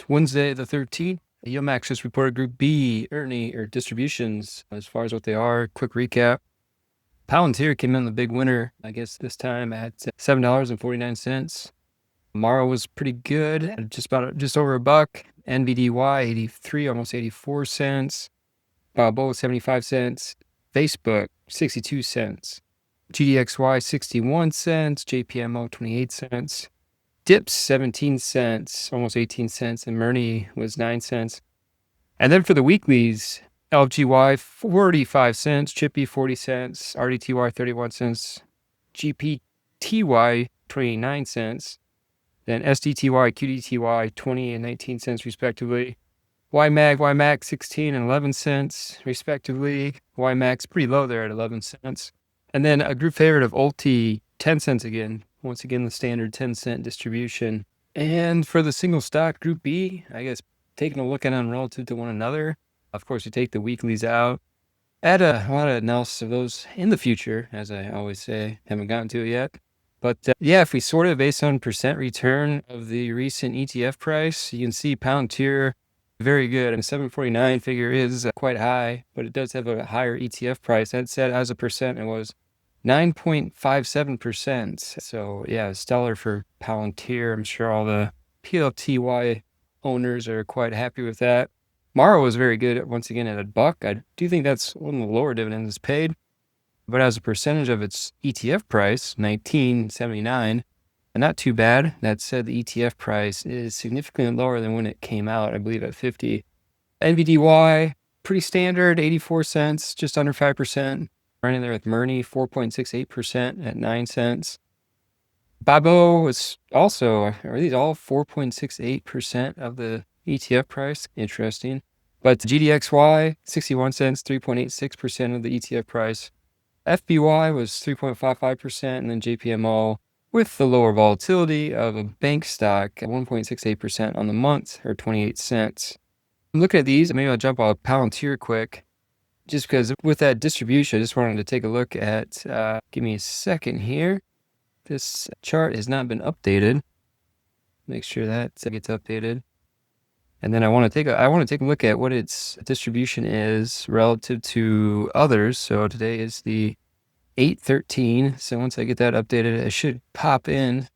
It's Wednesday the 13th. YieldMax just reported Group B distributions. As far as what they are, quick recap. Palantir came in the big winner, I guess this time at $7.49. Mara was pretty good at just over $1. NVDY 83, almost 84 cents. Balboa 75 cents. Facebook 62 cents. GDXY 61 cents. JPMO 28 cents. Dips 17 cents, almost 18 cents, and Murni was 9 cents. And then for the weeklies, LGY 45 cents, Chippy 40 cents, RDTY 31 cents, GPTY 29 cents, then SDTY, QDTY 20 and 19 cents respectively. YMAX 16 and 11 cents respectively. YMAX pretty low there at 11 cents. And then a group favorite of ULTI 10 cents again. Once again, the standard 10-cent distribution. And for the single stock Group B, I guess taking a look at them relative to one another. Of course, we take the weeklies out. Add a lot of analysis of those in the future, as I always say. Haven't gotten to it yet. But yeah, if we sort it based on percent return of the recent ETF price, you can see Palantir very good. And the 749 figure is quite high, but it does have a higher ETF price. That said, as a percent, it was 9.57%. So yeah, stellar for Palantir. I'm sure all the PLTY owners are quite happy with that. Mara was very good once again at $1. I do think that's one of the lower dividends paid, but as a percentage of its ETF price, 19.79, and not too bad. That said, the ETF price is significantly lower than when it came out, I believe at 50. NVDY, pretty standard, 84 cents, just under 5%. Right in there with Murni, 4.68% at 9 cents. Babo was also, are these all 4.68% of the ETF price? Interesting. But GDXY, 61 cents, 3.86% of the ETF price. FBY was 3.55%, and then JPMO with the lower volatility of a bank stock at 1.68% on the month, or 28 cents. Looking at these, maybe I'll jump off Palantir quick. Just because with that distribution, I just wanted to take a look at, give me a second here. This chart has not been updated. Make sure that gets updated. And then I want to take a look at what its distribution is relative to others. So today is the 8/13. So once I get that updated, it should pop in.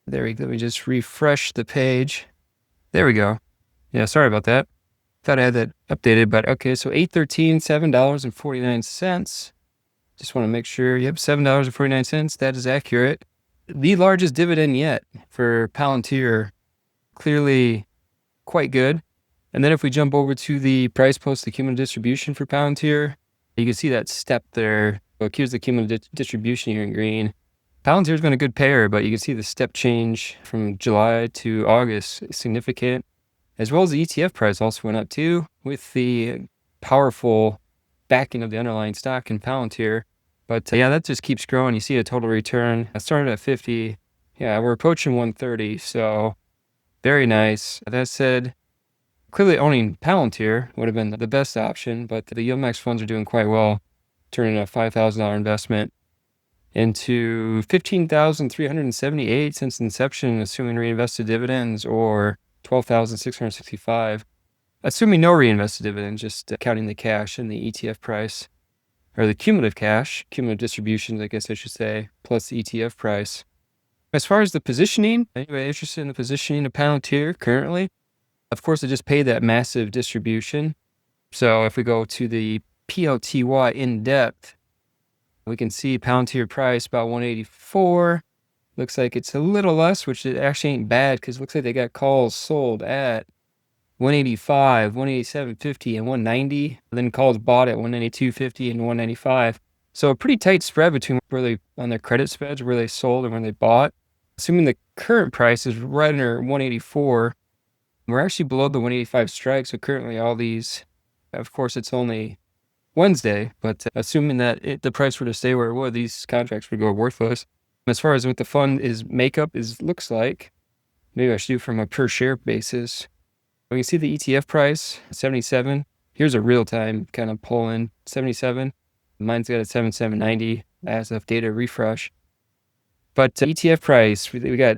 There we go. Let me just refresh the page. There we go. Yeah, sorry about that. Thought I had that updated, but okay. So 8/13, $7.49. Just want to make sure. Yep, $7.49. That is accurate. The largest dividend yet for Palantir. Clearly quite good. And then if we jump over to the price post, the cumulative distribution for Palantir, you can see that step there. So here's the cumulative distribution here in green. Palantir's been a good pair, but you can see the step change from July to August is significant, as well as the ETF price also went up too, with the powerful backing of the underlying stock in Palantir. But yeah, that just keeps growing. You see a total return. I started at 50. Yeah, we're approaching 130. So very nice. That said, clearly owning Palantir would have been the best option, but the YieldMax funds are doing quite well, turning a $5,000 investment into $15,378 since inception, assuming reinvested dividends, or $12,665, assuming no reinvested dividends, just counting the cash and the ETF price, or the cumulative cash, cumulative distributions, I guess I should say, plus the ETF price. As far as the positioning, anybody interested in the positioning of Palantir currently? Of course, I just paid that massive distribution. So if we go to the PLTY in depth, we can see Palantir price about 184. Looks like it's a little less, which it actually ain't bad, because it looks like they got calls sold at 185, 187.50, and 190. And then calls bought at 192.50 and 195. So a pretty tight spread between where they, on their credit spreads, where they sold and where they bought. Assuming the current price is right under 184, we're actually below the 185 strike. So currently all these, of course, it's only Wednesday, but assuming that the price were to stay where it was, these contracts would go worthless. As far as what the fund is makeup looks like, maybe I should do from a per share basis. We can see the ETF price, 77. Here's a real time kind of pull in, 77. Mine's got a 7790 as of data refresh. But ETF price, we got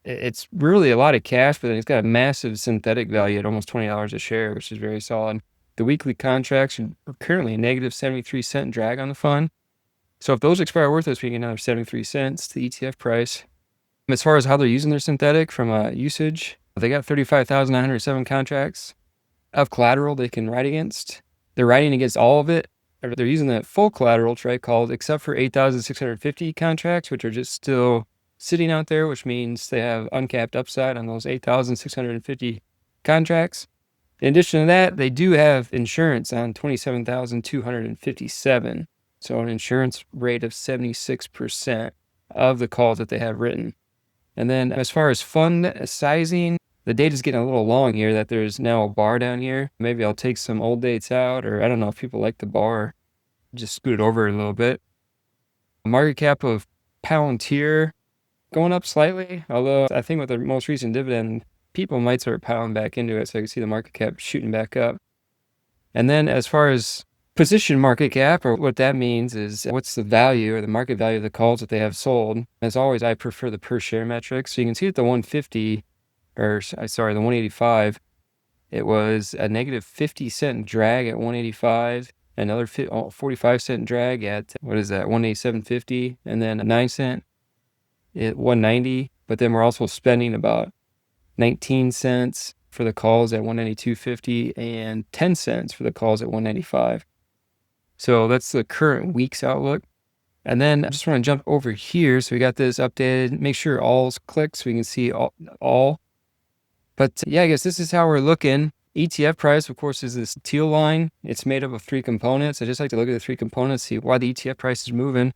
it's really a lot of cash, but it's got a massive synthetic value at almost $20 a share, which is very solid. The weekly contracts are currently a negative 73-cent drag on the fund. So if those expire worthless, we get another 73 cents to the ETF price. As far as how they're using their synthetic from usage, they got 35,907 contracts of collateral they can write against. They're writing against all of it. They're using that full collateral trade called, except for 8,650 contracts, which are just still sitting out there, which means they have uncapped upside on those 8,650 contracts. In addition to that, they do have insurance on 27,257. So an insurance rate of 76% of the calls that they have written. And then as far as fund sizing, the data's getting a little long here that there's now a bar down here. Maybe I'll take some old dates out, or I don't know if people like the bar. Just scoot it over a little bit. Market cap of Palantir going up slightly, although I think with the most recent dividend, people might start piling back into it, so I can see the market cap shooting back up. And then as far as position market cap, or what that means is what's the value or the market value of the calls that they have sold. As always, I prefer the per share metric. So you can see at the 150, or sorry, the 185, it was a negative 50-cent drag at 185, another 45-cent drag at, what is that, 187.50, and then a 9-cent at 190. But then we're also spending about 19 cents for the calls at 192.50 and 10 cents for the calls at 195. So that's the current week's outlook. And then I just want to jump over here. So we got this updated. Make sure all's clicked so we can see all. But yeah, I guess this is how we're looking. ETF price, of course, is this teal line. It's made up of 3 components. I just like to look at the 3 components, see why the ETF price is moving.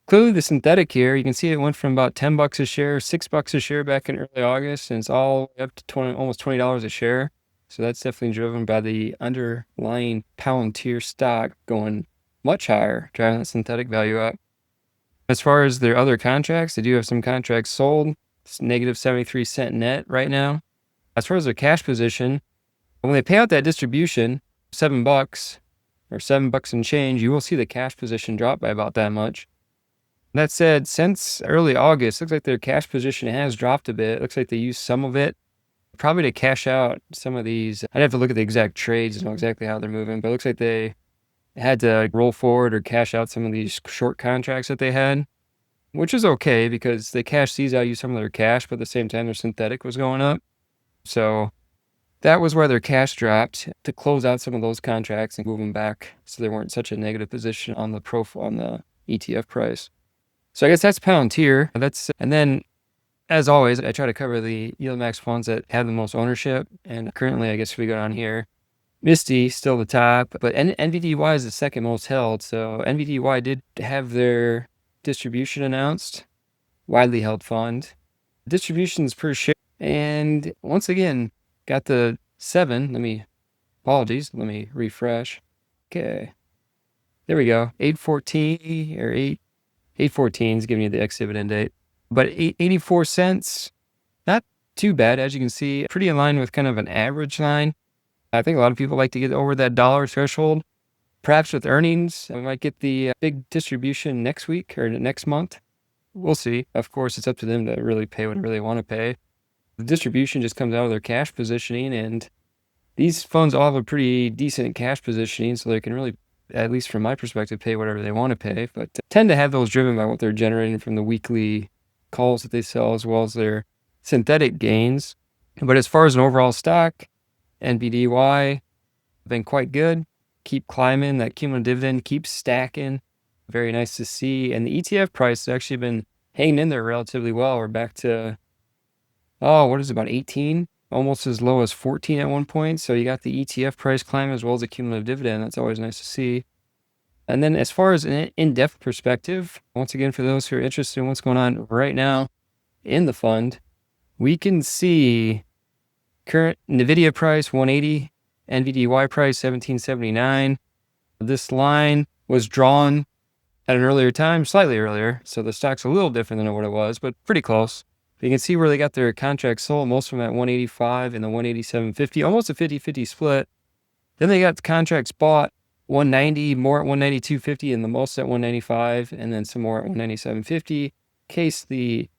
Clearly the synthetic here, you can see it went from about $10 a share, $6 a share back in early August, and it's all up to almost $20 a share. So that's definitely driven by the underlying Palantir stock going much higher, driving the synthetic value up. As far as their other contracts, they do have some contracts sold. It's negative 73-cent net right now. As far as their cash position, when they pay out that distribution, $7 or $7 and change, you will see the cash position drop by about that much. That said, since early August, looks like their cash position has dropped a bit. It looks like they used some of it probably to cash out some of these. I'd have to look at the exact trades to know exactly how they're moving, but it looks like they had to roll forward or cash out some of these short contracts that they had, which is okay because they cashed these out, used some of their cash, but at the same time their synthetic was going up. So that was where their cash dropped to close out some of those contracts and move them back so they weren't such a negative position on the profile on the ETF price. So I guess that's Palantir. And then, as always, I try to cover the YieldMax funds that have the most ownership. And currently, I guess if we go down here, Misty still the top, but NVDY is the second most held. So NVDY did have their distribution announced, widely held fund. Distributions per share. And once again, got the 7. Let me refresh. Okay. There we go. 814 or 814 is giving you the ex-dividend date. But 84 cents, not too bad. As you can see, pretty in line with kind of an average line. I think a lot of people like to get over that dollar threshold. Perhaps with earnings, we might get the big distribution next week or next month. We'll see. Of course, it's up to them to really pay whatever they want to pay. The distribution just comes out of their cash positioning, and these funds all have a pretty decent cash positioning, so they can really, at least from my perspective, pay whatever they want to pay, but tend to have those driven by what they're generating from the weekly calls that they sell, as well as their synthetic gains. But as far as an overall stock, NVDY have been quite good. Keep climbing. That cumulative dividend keeps stacking. Very nice to see. And the ETF price has actually been hanging in there relatively well. We're back to, about 18? Almost as low as 14 at one point. So you got the ETF price climb as well as the cumulative dividend. That's always nice to see. And then as far as an in-depth perspective, once again, for those who are interested in what's going on right now in the fund, we can see current NVIDIA price 180, NVDY price 1779. This line was drawn at an earlier time, slightly earlier. So the stock's a little different than what it was, but pretty close. You can see where they got their contracts sold, most of them at 185 and the 187.50, almost a 50-50 split. Then they got the contracts bought 190, more at 192.50, and the most at 195, and then some more at 197.50. In case the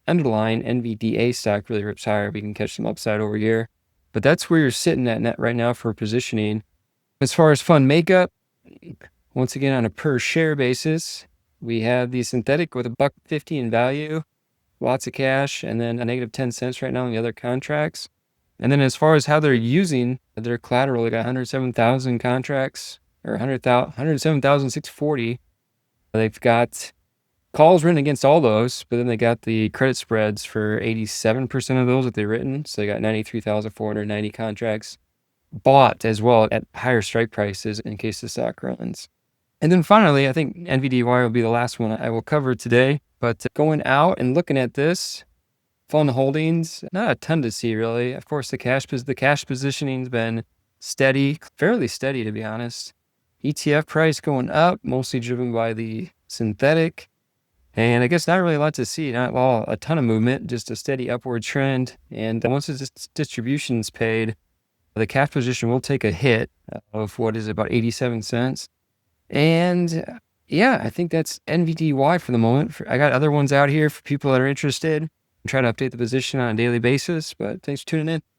underlying NVDA stock really rips higher, we can catch some upside over here. But that's where you're sitting at net right now for positioning. As far as fund makeup, once again, on a per share basis, we have the synthetic with $1.50 in value, lots of cash, and then a negative 10 cents right now on the other contracts. And then as far as how they're using their collateral, they got 107,000 contracts, or 107,640. They've got calls written against all those, but then they got the credit spreads for 87% of those that they've written. So they got 93,490 contracts bought as well at higher strike prices in case the stock runs. And then finally, I think NVDY will be the last one I will cover today. But going out and looking at this, fund holdings, not a ton to see really. Of course, the cash positioning's been steady, fairly steady to be honest. ETF price going up, mostly driven by the synthetic. And I guess not really a lot to see, not a ton of movement, just a steady upward trend. And once this distribution's paid, the cash position will take a hit of what is about 87 cents. And yeah, I think that's NVDY for the moment. I got other ones out here for people that are interested. I'm trying to update the position on a daily basis, but thanks for tuning in.